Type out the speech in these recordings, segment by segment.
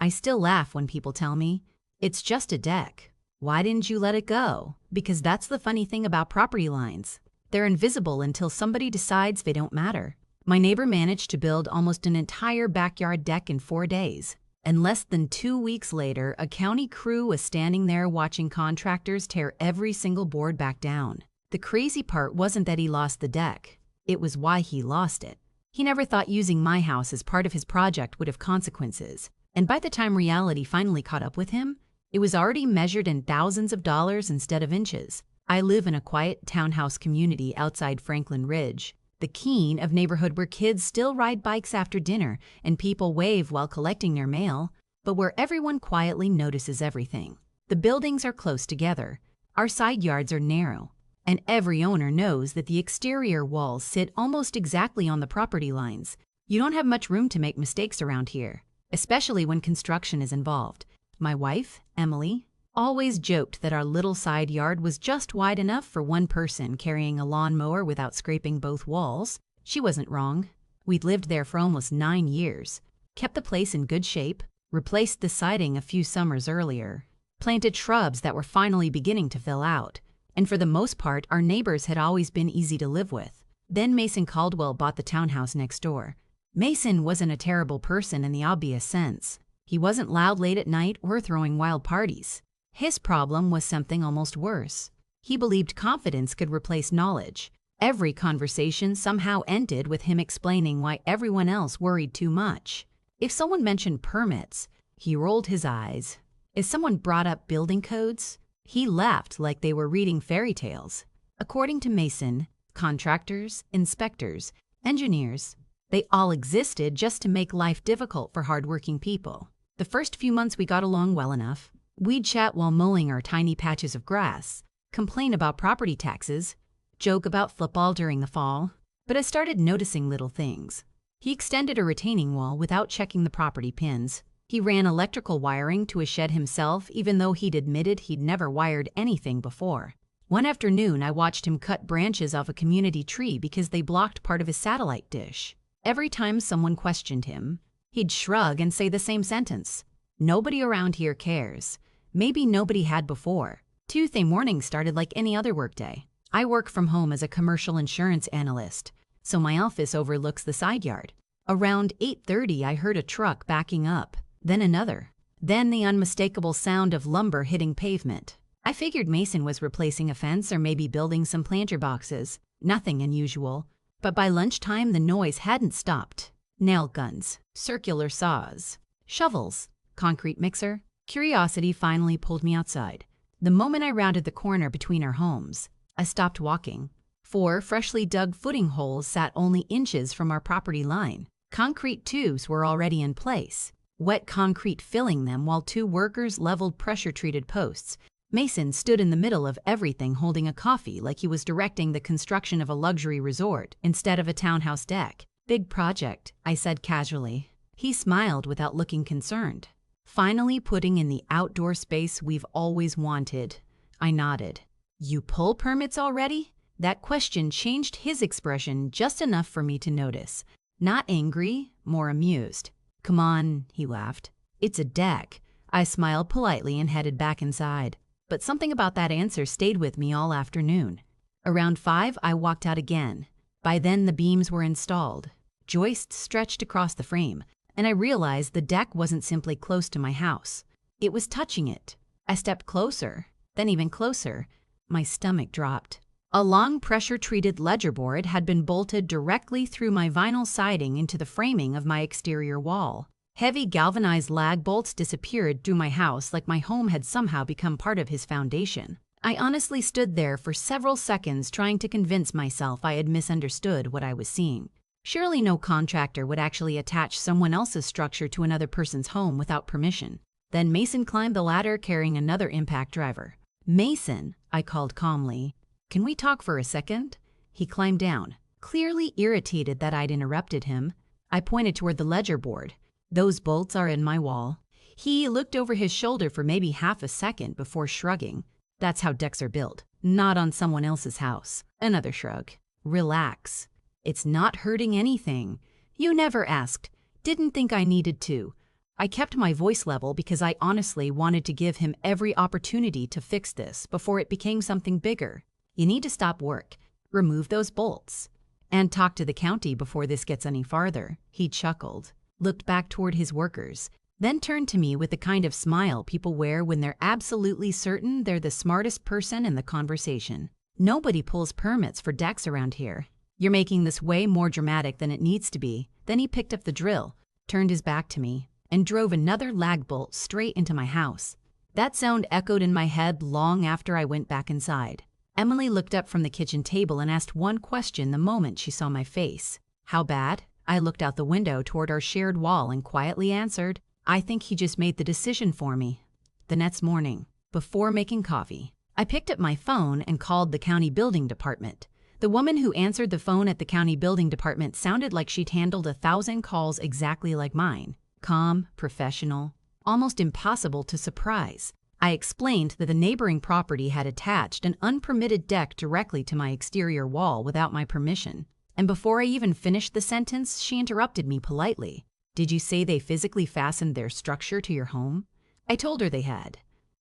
I still laugh when people tell me, it's just a deck. Why didn't you let it go? Because that's the funny thing about property lines. They're invisible until somebody decides they don't matter. My neighbor managed to build almost an entire backyard deck in 4 days. And less than 2 weeks later, a county crew was standing there watching contractors tear every single board back down. The crazy part wasn't that he lost the deck. It was why he lost it. He never thought using my house as part of his project would have consequences. And by the time reality finally caught up with him, it was already measured in thousands of dollars instead of inches. I live in a quiet townhouse community outside Franklin Ridge, the Keene of neighborhood where kids still ride bikes after dinner and people wave while collecting their mail, but where everyone quietly notices everything. The buildings are close together, our side yards are narrow, and every owner knows that the exterior walls sit almost exactly on the property lines. You don't have much room to make mistakes around here, especially when construction is involved. My wife, Emily, always joked that our little side yard was just wide enough for one person carrying a lawnmower without scraping both walls. She wasn't wrong. We'd lived there for almost 9 years, kept the place in good shape, replaced the siding a few summers earlier, planted shrubs that were finally beginning to fill out, and for the most part, our neighbors had always been easy to live with. Then Mason Caldwell bought the townhouse next door. Mason wasn't a terrible person in the obvious sense. He wasn't loud late at night or throwing wild parties. His problem was something almost worse. He believed confidence could replace knowledge. Every conversation somehow ended with him explaining why everyone else worried too much. If someone mentioned permits, he rolled his eyes. If someone brought up building codes, he laughed like they were reading fairy tales. According to Mason, contractors, inspectors, engineers, they all existed just to make life difficult for hardworking people. The first few months we got along well enough. We'd chat while mowing our tiny patches of grass, complain about property taxes, joke about football during the fall. But I started noticing little things. He extended a retaining wall without checking the property pins. He ran electrical wiring to a shed himself, even though he'd admitted he'd never wired anything before. One afternoon, I watched him cut branches off a community tree because they blocked part of his satellite dish. Every time someone questioned him, he'd shrug and say the same sentence. Nobody around here cares. Maybe nobody had before. Tuesday morning started like any other workday. I work from home as a commercial insurance analyst, so my office overlooks the side yard. Around 8:30, I heard a truck backing up, then another, then the unmistakable sound of lumber hitting pavement. I figured Mason was replacing a fence or maybe building some planter boxes. Nothing unusual, but by lunchtime the noise hadn't stopped. Nail guns, circular saws, shovels, concrete mixer. Curiosity finally pulled me outside. The moment I rounded the corner between our homes, I stopped walking. 4 freshly dug footing holes sat only inches from our property line. Concrete tubes were already in place, wet concrete filling them while 2 workers leveled pressure-treated posts. Mason stood in the middle of everything holding a coffee like he was directing the construction of a luxury resort instead of a townhouse deck. Big project, I said casually. He smiled without looking concerned. Finally putting in the outdoor space we've always wanted. I nodded. You pull permits already? That question changed his expression just enough for me to notice. Not angry, more amused. Come on, he laughed. It's a deck. I smiled politely and headed back inside. But something about that answer stayed with me all afternoon. Around 5, I walked out again. By then the beams were installed. Joists stretched across the frame, and I realized the deck wasn't simply close to my house. It was touching it. I stepped closer, then even closer. My stomach dropped. A long pressure-treated ledger board had been bolted directly through my vinyl siding into the framing of my exterior wall. Heavy galvanized lag bolts disappeared through my house like my home had somehow become part of his foundation. I honestly stood there for several seconds trying to convince myself I had misunderstood what I was seeing. Surely no contractor would actually attach someone else's structure to another person's home without permission. Then Mason climbed the ladder carrying another impact driver. Mason, I called calmly. Can we talk for a second? He climbed down, clearly irritated that I'd interrupted him. I pointed toward the ledger board. Those bolts are in my wall. He looked over his shoulder for maybe half a second before shrugging. That's how decks are built, not on someone else's house. Another shrug. Relax. It's not hurting anything. You never asked. Didn't think I needed to. I kept my voice level because I honestly wanted to give him every opportunity to fix this before it became something bigger. You need to stop work, remove those bolts, and talk to the county before this gets any farther. He chuckled, looked back toward his workers, then turned to me with the kind of smile people wear when they're absolutely certain they're the smartest person in the conversation. Nobody pulls permits for decks around here. You're making this way more dramatic than it needs to be. Then he picked up the drill, turned his back to me, and drove another lag bolt straight into my house. That sound echoed in my head long after I went back inside. Emily looked up from the kitchen table and asked one question the moment she saw my face. How bad? I looked out the window toward our shared wall and quietly answered, I think he just made the decision for me. The next morning, before making coffee, I picked up my phone and called the county building department. The woman who answered the phone at the county building department sounded like she'd handled 1,000 calls exactly like mine. Calm, professional, almost impossible to surprise. I explained that the neighboring property had attached an unpermitted deck directly to my exterior wall without my permission. And before I even finished the sentence, she interrupted me politely. Did you say they physically fastened their structure to your home? I told her they had.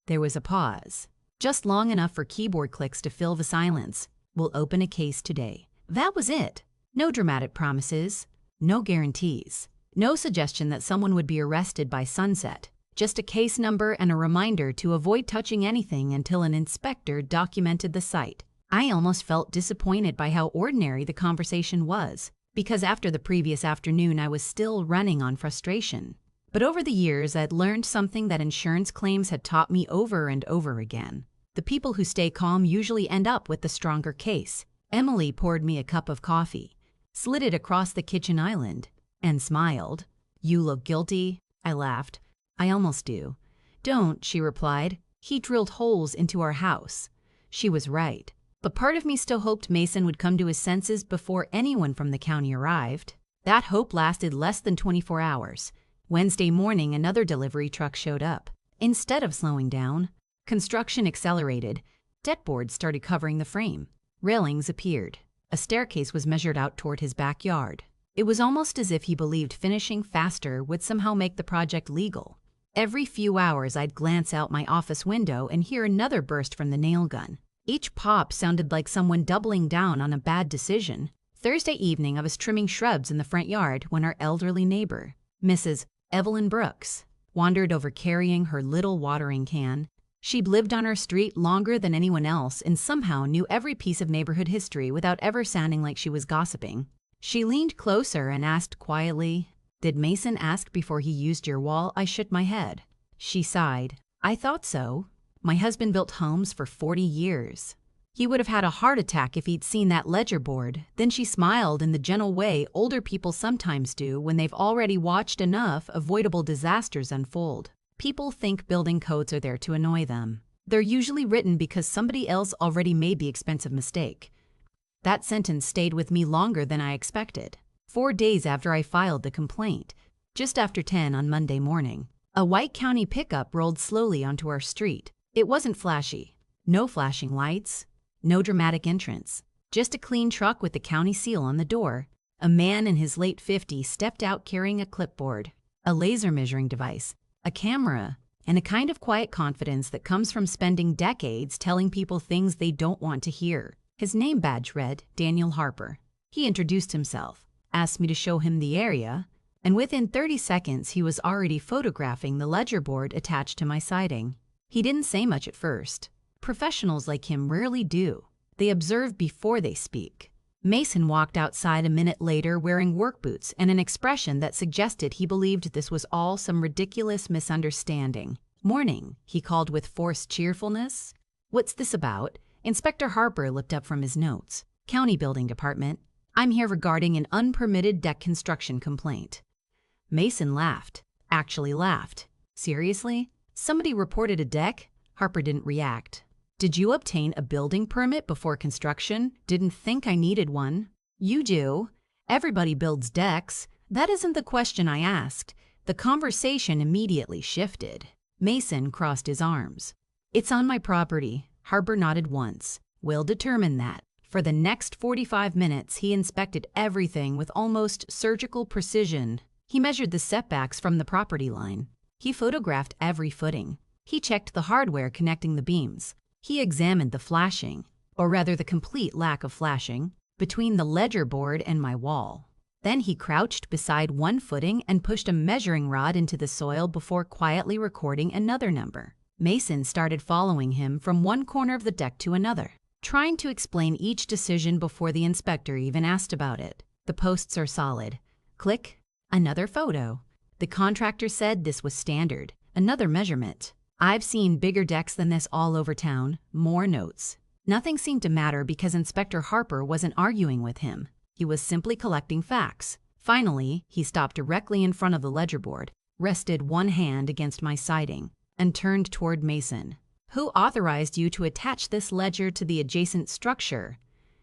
There was a pause, just long enough for keyboard clicks to fill the silence. We'll open a case today. That was it. No dramatic promises, no guarantees, no suggestion that someone would be arrested by sunset. Just a case number and a reminder to avoid touching anything until an inspector documented the site. I almost felt disappointed by how ordinary the conversation was, because after the previous afternoon I was still running on frustration. But over the years I'd learned something that insurance claims had taught me over and over again. The people who stay calm usually end up with the stronger case. Emily poured me a cup of coffee, slid it across the kitchen island, and smiled. You look guilty, I laughed. I almost do. Don't, she replied. He drilled holes into our house. She was right. But part of me still hoped Mason would come to his senses before anyone from the county arrived. That hope lasted less than 24 hours. Wednesday morning, another delivery truck showed up. Instead of slowing down, construction accelerated. Deck boards started covering the frame. Railings appeared. A staircase was measured out toward his backyard. It was almost as if he believed finishing faster would somehow make the project legal. Every few hours, I'd glance out my office window and hear another burst from the nail gun. Each pop sounded like someone doubling down on a bad decision. Thursday evening, I was trimming shrubs in the front yard when our elderly neighbor, Mrs. Evelyn Brooks, wandered over carrying her little watering can. She'd lived on our street longer than anyone else and somehow knew every piece of neighborhood history without ever sounding like she was gossiping. She leaned closer and asked quietly, Did Mason ask before he used your wall? I shook my head. She sighed. I thought so. My husband built homes for 40 years. He would have had a heart attack if he'd seen that ledger board. Then she smiled in the gentle way older people sometimes do when they've already watched enough avoidable disasters unfold. People think building codes are there to annoy them. They're usually written because somebody else already made the expensive mistake. That sentence stayed with me longer than I expected. 4 days after I filed the complaint, just after 10 on Monday morning, a white county pickup rolled slowly onto our street. It wasn't flashy. No flashing lights, no dramatic entrance, just a clean truck with the county seal on the door. A man in his late 50s stepped out carrying a clipboard, a laser measuring device, a camera, and a kind of quiet confidence that comes from spending decades telling people things they don't want to hear. His name badge read Daniel Harper. He introduced himself, asked me to show him the area, and within 30 seconds he was already photographing the ledger board attached to my siding. He didn't say much at first. Professionals like him rarely do. They observe before they speak. Mason walked outside a minute later wearing work boots and an expression that suggested he believed this was all some ridiculous misunderstanding. Morning, he called with forced cheerfulness. What's this about? Inspector Harper looked up from his notes. County Building Department. I'm here regarding an unpermitted deck construction complaint. Mason laughed. Actually laughed. Seriously? Somebody reported a deck? Harper didn't react. Did you obtain a building permit before construction? Didn't think I needed one. You do. Everybody builds decks. That isn't the question I asked. The conversation immediately shifted. Mason crossed his arms. It's on my property. Harper nodded once. We'll determine that. For the next 45 minutes, he inspected everything with almost surgical precision. He measured the setbacks from the property line. He photographed every footing. He checked the hardware connecting the beams. He examined the flashing, or rather the complete lack of flashing, between the ledger board and my wall. Then he crouched beside one footing and pushed a measuring rod into the soil before quietly recording another number. Mason started following him from one corner of the deck to another, trying to explain each decision before the inspector even asked about it. The posts are solid. Click. Another photo. The contractor said this was standard. Another measurement. I've seen bigger decks than this all over town. More notes. Nothing seemed to matter because Inspector Harper wasn't arguing with him. He was simply collecting facts. Finally, he stopped directly in front of the ledger board, rested one hand against my siding, and turned toward Mason. Who authorized you to attach this ledger to the adjacent structure?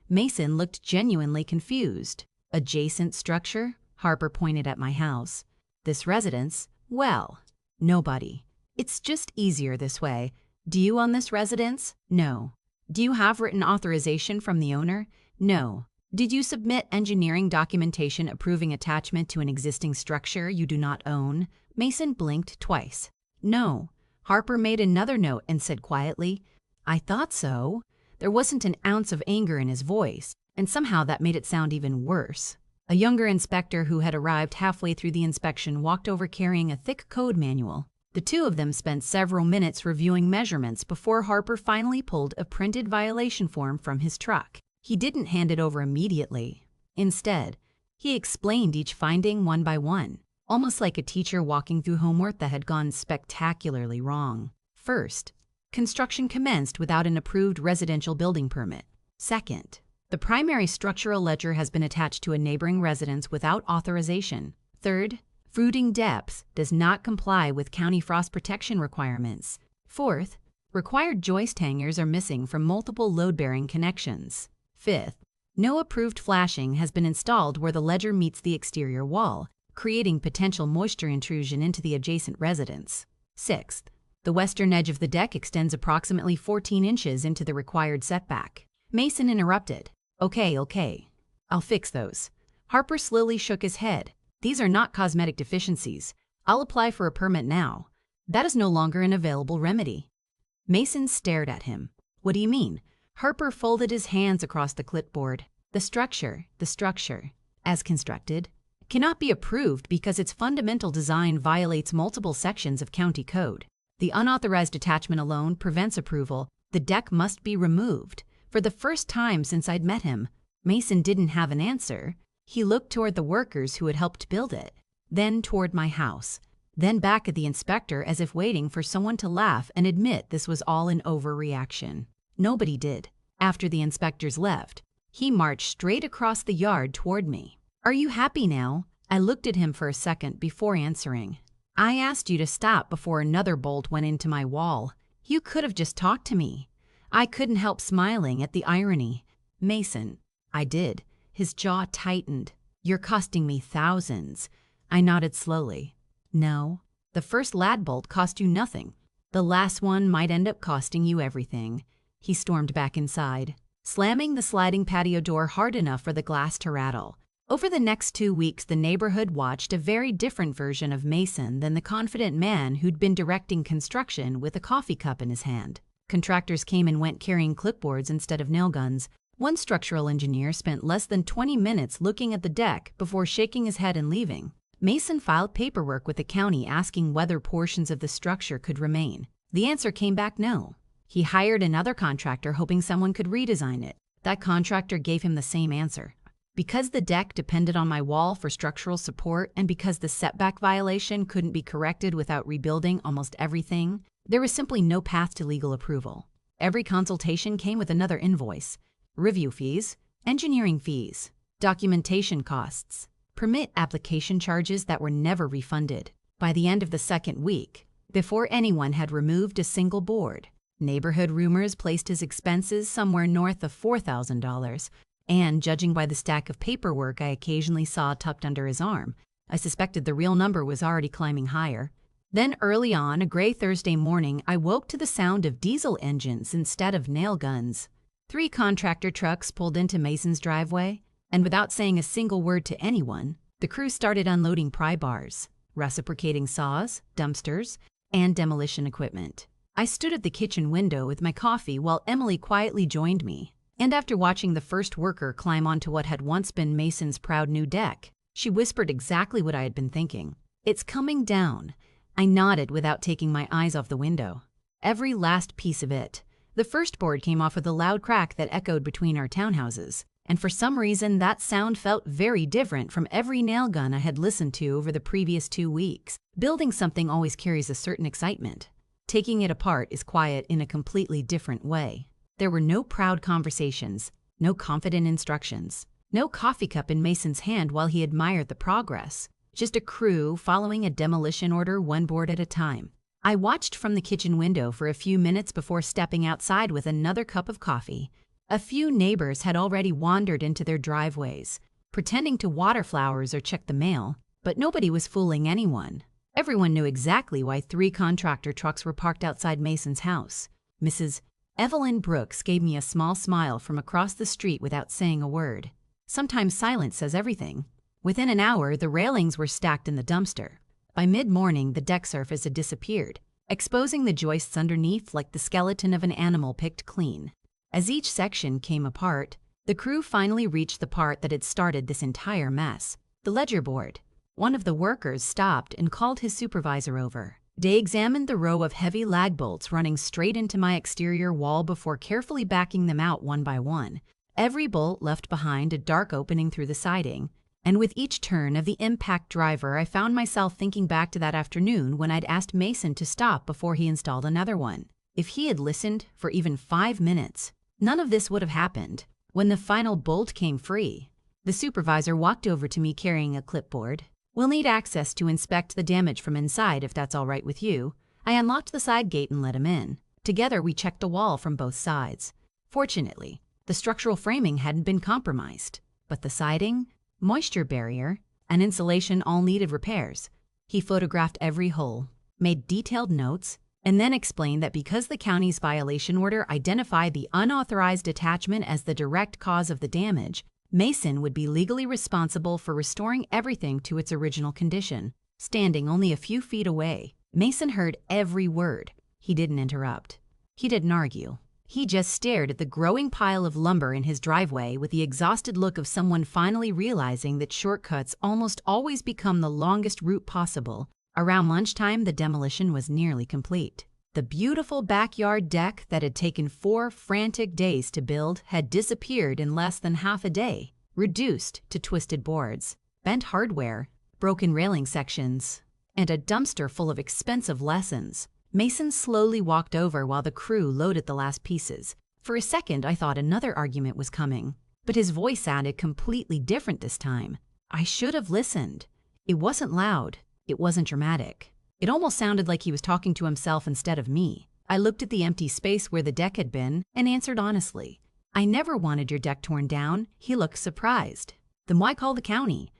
Mason looked genuinely confused. Adjacent structure? Harper pointed at my house. This residence? Well, nobody. It's just easier this way. Do you own this residence? No. Do you have written authorization from the owner? No. Did you submit engineering documentation approving attachment to an existing structure you do not own? Mason blinked twice. No. Harper made another note and said quietly, I thought so. There wasn't an ounce of anger in his voice, and somehow that made it sound even worse. A younger inspector who had arrived halfway through the inspection walked over carrying a thick code manual. The two of them spent several minutes reviewing measurements before Harper finally pulled a printed violation form from his truck. He didn't hand it over immediately. Instead, he explained each finding one by one, almost like a teacher walking through homework that had gone spectacularly wrong. First, construction commenced without an approved residential building permit. Second, the primary structural ledger has been attached to a neighboring residence without authorization. Third, fruiting depth does not comply with county frost protection requirements. Fourth, required joist hangers are missing from multiple load-bearing connections. Fifth, no approved flashing has been installed where the ledger meets the exterior wall, creating potential moisture intrusion into the adjacent residence. Sixth, the western edge of the deck extends approximately 14 inches into the required setback. Mason interrupted. Okay. I'll fix those. Harper slowly shook his head. These are not cosmetic deficiencies. I'll apply for a permit now. That is no longer an available remedy. Mason stared at him. What do you mean? Harper folded his hands across the clipboard. The structure, as constructed, cannot be approved because its fundamental design violates multiple sections of county code. The unauthorized attachment alone prevents approval. The deck must be removed. For the first time since I'd met him, Mason didn't have an answer. He looked toward the workers who had helped build it, then toward my house, then back at the inspector as if waiting for someone to laugh and admit this was all an overreaction. Nobody did. After the inspectors left, he marched straight across the yard toward me. Are you happy now? I looked at him for a second before answering. I asked you to stop before another bolt went into my wall. You could have just talked to me. I couldn't help smiling at the irony. Mason. I did. His jaw tightened. You're costing me thousands. I nodded slowly. No. The first lad bolt cost you nothing. The last one might end up costing you everything. He stormed back inside, slamming the sliding patio door hard enough for the glass to rattle. Over the next 2 weeks, the neighborhood watched a very different version of Mason than the confident man who'd been directing construction with a coffee cup in his hand. Contractors came and went carrying clipboards instead of nail guns. One structural engineer spent less than 20 minutes looking at the deck before shaking his head and leaving. Mason filed paperwork with the county asking whether portions of the structure could remain. The answer came back no. He hired another contractor hoping someone could redesign it. That contractor gave him the same answer. Because the deck depended on my wall for structural support and because the setback violation couldn't be corrected without rebuilding almost everything, there was simply no path to legal approval. Every consultation came with another invoice. Review fees, engineering fees, documentation costs, permit application charges that were never refunded. By the end of the second week, before anyone had removed a single board, neighborhood rumors placed his expenses somewhere north of $4,000, and judging by the stack of paperwork I occasionally saw tucked under his arm, I suspected the real number was already climbing higher. Then early on a gray Thursday morning, I woke to the sound of diesel engines instead of nail guns. 3 contractor trucks pulled into Mason's driveway, and without saying a single word to anyone, The crew started unloading pry bars, reciprocating saws, dumpsters, and demolition equipment. I stood at the kitchen window with my coffee while Emily quietly joined me. And after watching the first worker climb onto what had once been Mason's proud new deck, she whispered exactly what I had been thinking. "It's coming down." I nodded without taking my eyes off the window. Every last piece of it. The first board came off with a loud crack that echoed between our townhouses, and for some reason that sound felt very different from every nail gun I had listened to over the previous 2 weeks. Building something always carries a certain excitement. Taking it apart is quiet in a completely different way. There were no proud conversations, no confident instructions, no coffee cup in Mason's hand while he admired the progress. Just a crew following a demolition order one board at a time. I watched from the kitchen window for a few minutes before stepping outside with another cup of coffee. A few neighbors had already wandered into their driveways, pretending to water flowers or check the mail, but nobody was fooling anyone. Everyone knew exactly why 3 contractor trucks were parked outside Mason's house. Mrs. Evelyn Brooks gave me a small smile from across the street without saying a word. Sometimes silence says everything. Within an hour, the railings were stacked in the dumpster. By mid-morning, the deck surface had disappeared, exposing the joists underneath like the skeleton of an animal picked clean. As each section came apart, the crew finally reached the part that had started this entire mess, the ledger board. One of the workers stopped and called his supervisor over. They examined the row of heavy lag bolts running straight into my exterior wall before carefully backing them out one by one. Every bolt left behind a dark opening through the siding, and with each turn of the impact driver, I found myself thinking back to that afternoon when I'd asked Mason to stop before he installed another one. If he had listened for even 5 minutes, none of this would have happened. When the final bolt came free, the supervisor walked over to me carrying a clipboard. "We'll need access to inspect the damage from inside if that's all right with you." I unlocked the side gate and let him in. Together, we checked the wall from both sides. Fortunately, the structural framing hadn't been compromised, but the siding, moisture barrier, and insulation all needed repairs. He photographed every hole, made detailed notes, and then explained that because the county's violation order identified the unauthorized attachment as the direct cause of the damage, Mason would be legally responsible for restoring everything to its original condition. Standing only a few feet away, Mason heard every word. He didn't interrupt. He didn't argue. He just stared at the growing pile of lumber in his driveway with the exhausted look of someone finally realizing that shortcuts almost always become the longest route possible. Around lunchtime, the demolition was nearly complete. The beautiful backyard deck that had taken 4 frantic days to build had disappeared in less than half a day, reduced to twisted boards, bent hardware, broken railing sections, and a dumpster full of expensive lessons. Mason slowly walked over while the crew loaded the last pieces. For a second, I thought another argument was coming, but his voice sounded completely different this time. I should have listened. It wasn't loud. It wasn't dramatic. It almost sounded like he was talking to himself instead of me. I looked at the empty space where the deck had been and answered honestly. "I never wanted your deck torn down." He looked surprised. "Then why call the county?"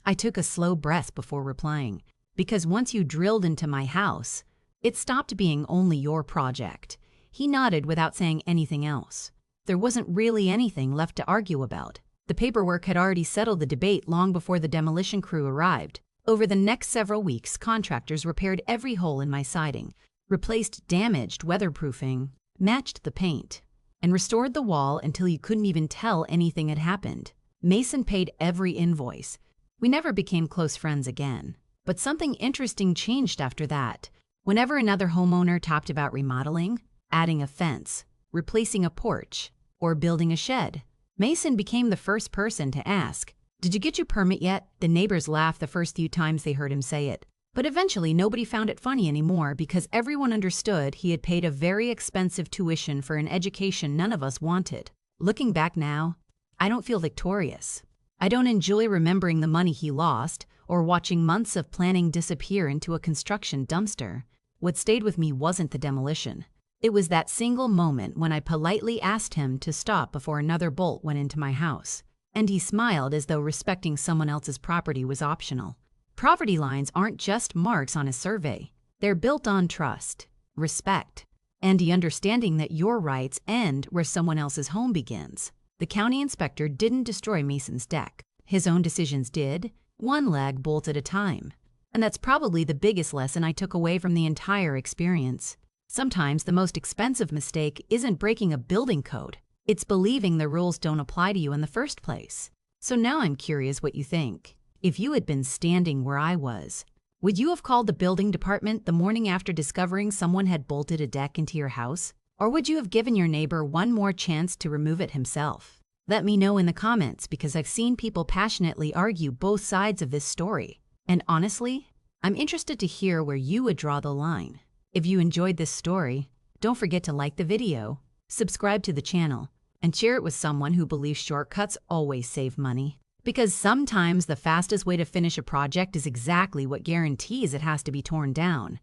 I took a slow breath before replying. "Because once you drilled into my house, it stopped being only your project." He nodded without saying anything else. There wasn't really anything left to argue about. The paperwork had already settled the debate long before the demolition crew arrived. Over the next several weeks, contractors repaired every hole in my siding, replaced damaged weatherproofing, matched the paint, and restored the wall until you couldn't even tell anything had happened. Mason paid every invoice. We never became close friends again. But something interesting changed after that. Whenever another homeowner talked about remodeling, adding a fence, replacing a porch, or building a shed, Mason became the first person to ask, "Did you get your permit yet?" The neighbors laughed the first few times they heard him say it. But eventually nobody found it funny anymore because everyone understood he had paid a very expensive tuition for an education none of us wanted. Looking back now, I don't feel victorious. I don't enjoy remembering the money he lost or watching months of planning disappear into a construction dumpster. What stayed with me wasn't the demolition. It was that single moment when I politely asked him to stop before another bolt went into my house. And he smiled as though respecting someone else's property was optional. Property lines aren't just marks on a survey. They're built on trust, respect, and the understanding that your rights end where someone else's home begins. The county inspector didn't destroy Mason's deck. His own decisions did, one lag bolt at a time. And that's probably the biggest lesson I took away from the entire experience. Sometimes the most expensive mistake isn't breaking a building code. It's believing the rules don't apply to you in the first place. So now I'm curious what you think. If you had been standing where I was, would you have called the building department the morning after discovering someone had bolted a deck into your house? Or would you have given your neighbor one more chance to remove it himself? Let me know in the comments, because I've seen people passionately argue both sides of this story. And honestly, I'm interested to hear where you would draw the line. If you enjoyed this story, don't forget to like the video, subscribe to the channel, and share it with someone who believes shortcuts always save money. Because sometimes the fastest way to finish a project is exactly what guarantees it has to be torn down.